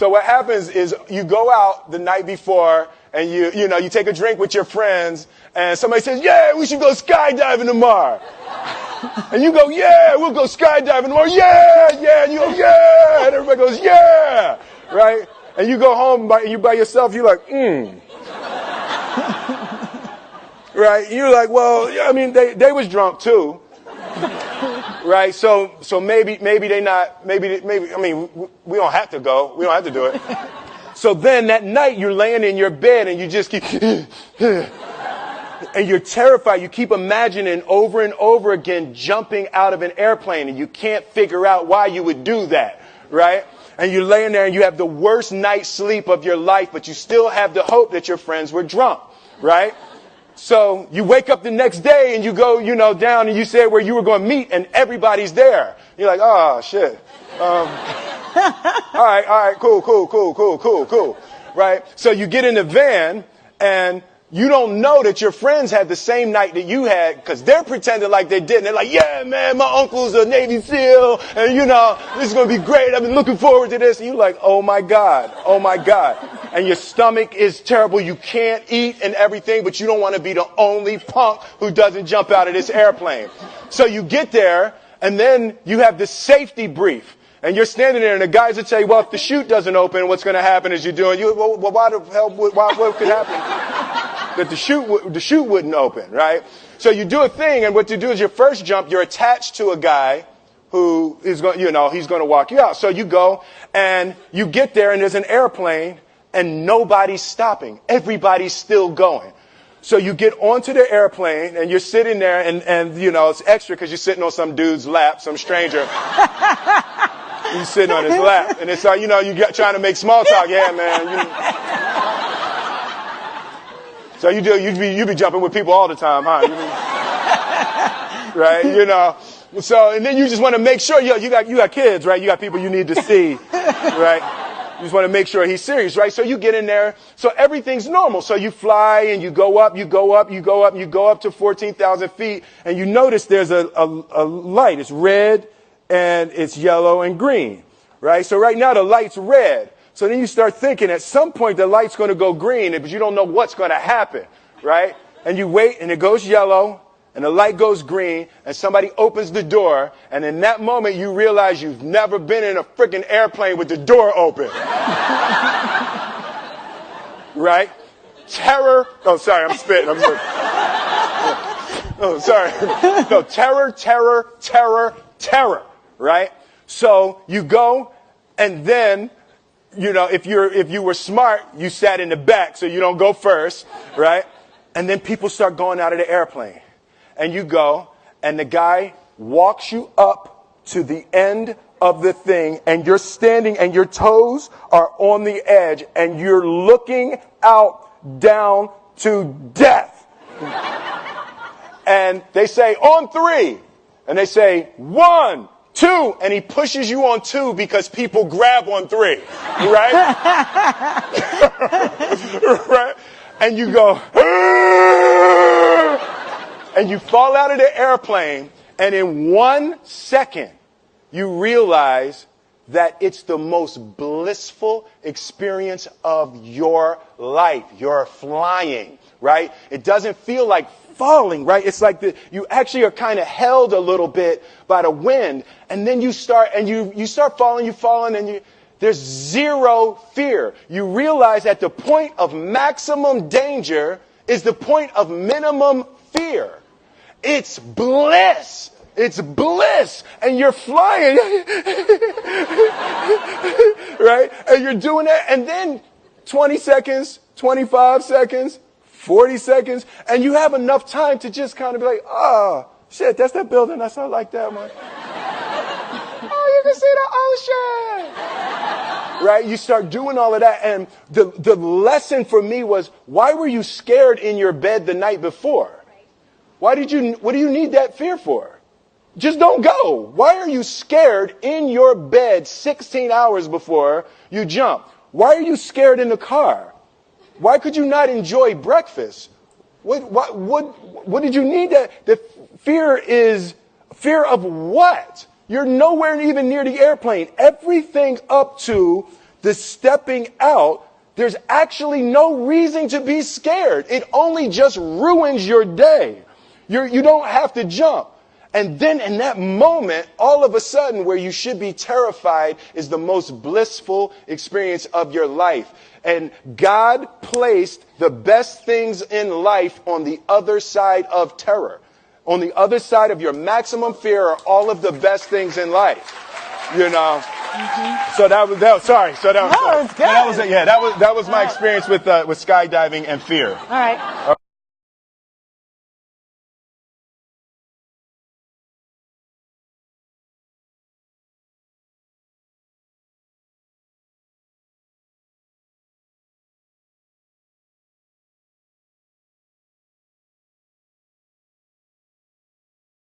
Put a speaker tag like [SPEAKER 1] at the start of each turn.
[SPEAKER 1] So what happens is you go out the night before and you take a drink with your friends and somebody says, yeah, we should go skydiving tomorrow. And you go, yeah, we'll go skydiving tomorrow. Yeah. And you go, yeah. And everybody goes, yeah. Right? And you go home you by yourself. You're like, Right? You're like, well, I mean, they was drunk too. Right? So maybe they not, maybe, I mean, we don't have to go. We don't have to do it. So then that night you're laying in your bed and you just keep, and you're terrified. You keep imagining over and over again jumping out of an airplane and you can't figure out why you would do that. Right? And you're laying there and you have the worst night's sleep of your life, but you still have the hope that your friends were drunk. Right? So you wake up the next day and you go, down and you say where you were going to meet and everybody's there. You're like, oh, shit. All right, cool. Right? So you get in the van and you don't know that your friends had the same night that you had because they're pretending like they didn't. They're like, yeah, man, my uncle's a Navy SEAL and, this is going to be great. I've been looking forward to this. And you're like, oh, my God. And your stomach is terrible. You can't eat and everything, but you don't want to be the only punk who doesn't jump out of this airplane. So you get there and then you have this safety brief. And you're standing there and the guys would say, well, if the chute doesn't open, what's going to happen is well, why the hell, what could happen? That the chute wouldn't open, right? So you do a thing, and what you do is your first jump, you're attached to a guy who is going, he's going to walk you out. So you go and you get there and there's an airplane and nobody's stopping. Everybody's still going. So you get onto the airplane and you're sitting there and it's extra because you're sitting on some dude's lap, some stranger. He's sitting on his lap, and it's like, trying to make small talk. Yeah, man. So you be jumping with people all the time, huh? Right? So, and then you just want to make sure, you got kids, right? You got people you need to see, right? You just want to make sure he's serious, right? So you get in there. So everything's normal. So you fly and you go up to 14,000 feet, and you notice there's a light. It's red. And it's yellow and green, right? So right now the light's red. So then you start thinking at some point the light's going to go green, but you don't know what's going to happen, right? And you wait and it goes yellow and the light goes green and somebody opens the door. And in that moment you realize you've never been in a freaking airplane with the door open. Right? Terror. Oh, sorry, I'm spitting. Oh, sorry. No, terror. Right? So you go and then, if you were smart, you sat in the back so you don't go first, right? And then people start going out of the airplane and you go and the guy walks you up to the end of the thing and you're standing and your toes are on the edge and you're looking out down to death. And they say on 3 and they say 1, 2, and he pushes you on 2 because people grab on 3, right? Right? And you go, and you fall out of the airplane, and in 1 second, you realize that it's the most blissful experience of your life. You're flying, right? It doesn't feel like falling, right? It's like you actually are kind of held a little bit by the wind, and then you start falling, and there's zero fear. You realize that the point of maximum danger is the point of minimum fear. It's bliss. It's bliss. And you're flying. Right? And you're doing that. And then 20 seconds, 25 seconds, 40 seconds. And you have enough time to just kind of be like, oh, shit, that's that building. I saw like that one. Oh, you can see the ocean. Right? You start doing all of that. And the lesson for me was, why were you scared in your bed the night before? What do you need that fear for? Just don't go. Why are you scared in your bed 16 hours before you jump? Why are you scared in the car? Why could you not enjoy breakfast? What did you need that? The fear is fear of what? You're nowhere even near the airplane. Everything up to the stepping out, there's actually no reason to be scared. It only just ruins your day. You don't have to jump. And then in that moment, all of a sudden, where you should be terrified is the most blissful experience of your life. And God placed the best things in life on the other side of terror. On the other side of your maximum fear are all of the best things in life. You know? Mm-hmm. So that was sorry. So that was,
[SPEAKER 2] no, it was good.
[SPEAKER 1] That was my experience with skydiving and fear.
[SPEAKER 2] All right.